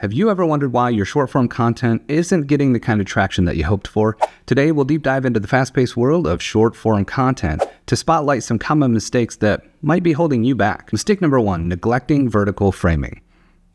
Have you ever wondered why your short-form content isn't getting the kind of traction that you hoped for? Today, we'll deep dive into the fast-paced world of short-form content to spotlight some common mistakes that might be holding you back. Mistake number 1, neglecting vertical framing.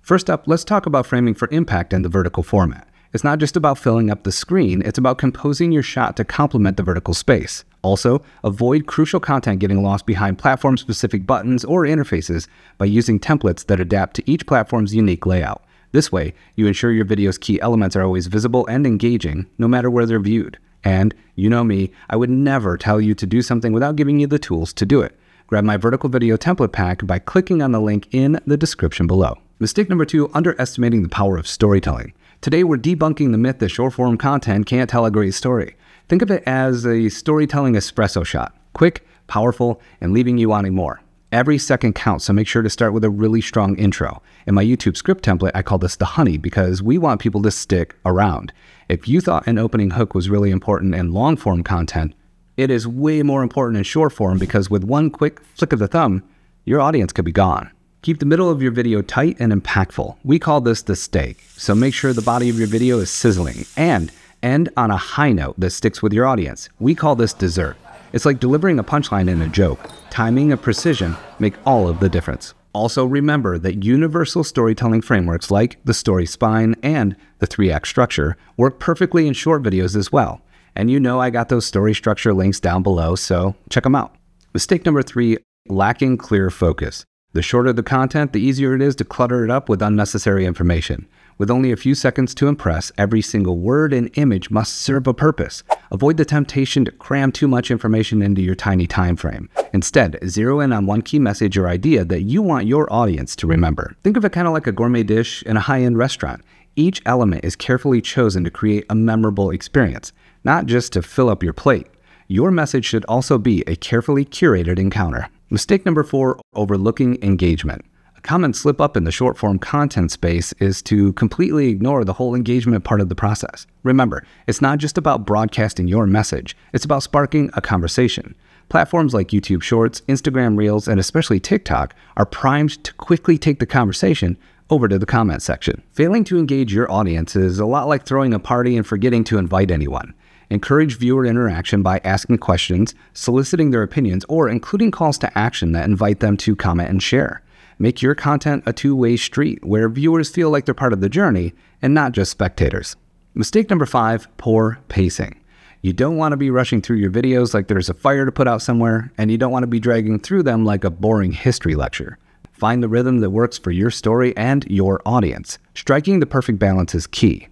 First up, let's talk about framing for impact in the vertical format. It's not just about filling up the screen, it's about composing your shot to complement the vertical space. Also, avoid crucial content getting lost behind platform-specific buttons or interfaces by using templates that adapt to each platform's unique layout. This way, you ensure your video's key elements are always visible and engaging, no matter where they're viewed. And, you know me, I would never tell you to do something without giving you the tools to do it. Grab my vertical video template pack by clicking on the link in the description below. Mistake number 2, underestimating the power of storytelling. Today, we're debunking the myth that short-form content can't tell a great story. Think of it as a storytelling espresso shot. Quick, powerful, and leaving you wanting more. Every second counts, so make sure to start with a really strong intro. In my YouTube script template, I call this the honey because we want people to stick around. If you thought an opening hook was really important in long-form content, it is way more important in short-form because with one quick flick of the thumb, your audience could be gone. Keep the middle of your video tight and impactful. We call this the steak, so make sure the body of your video is sizzling and end on a high note that sticks with your audience. We call this dessert. It's like delivering a punchline in a joke. Timing and precision make all of the difference. Also remember that universal storytelling frameworks like the story spine and the 3-act structure work perfectly in short videos as well. And you know I got those story structure links down below, so check them out. Mistake number 3, lacking clear focus. The shorter the content, the easier it is to clutter it up with unnecessary information. With only a few seconds to impress, every single word and image must serve a purpose. Avoid the temptation to cram too much information into your tiny time frame. Instead, zero in on one key message or idea that you want your audience to remember. Think of it kind of like a gourmet dish in a high-end restaurant. Each element is carefully chosen to create a memorable experience, not just to fill up your plate. Your message should also be a carefully curated encounter. Mistake number 4, overlooking engagement. A common slip-up in the short-form content space is to completely ignore the whole engagement part of the process. Remember, it's not just about broadcasting your message, it's about sparking a conversation. Platforms like YouTube Shorts, Instagram Reels, and especially TikTok are primed to quickly take the conversation over to the comment section. Failing to engage your audience is a lot like throwing a party and forgetting to invite anyone. Encourage viewer interaction by asking questions, soliciting their opinions, or including calls to action that invite them to comment and share. Make your content a two-way street where viewers feel like they're part of the journey and not just spectators. Mistake number 5, poor pacing. You don't want to be rushing through your videos like there's a fire to put out somewhere, and you don't want to be dragging through them like a boring history lecture. Find the rhythm that works for your story and your audience. Striking the perfect balance is key.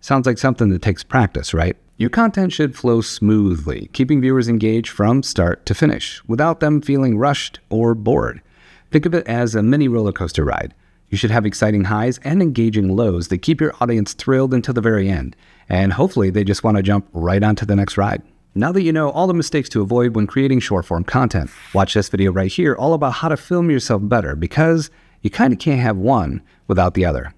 Sounds like something that takes practice, right? Your content should flow smoothly, keeping viewers engaged from start to finish, without them feeling rushed or bored. Think of it as a mini roller coaster ride. You should have exciting highs and engaging lows that keep your audience thrilled until the very end, and hopefully they just want to jump right onto the next ride. Now that you know all the mistakes to avoid when creating short-form content, watch this video right here all about how to film yourself better because you kind of can't have one without the other.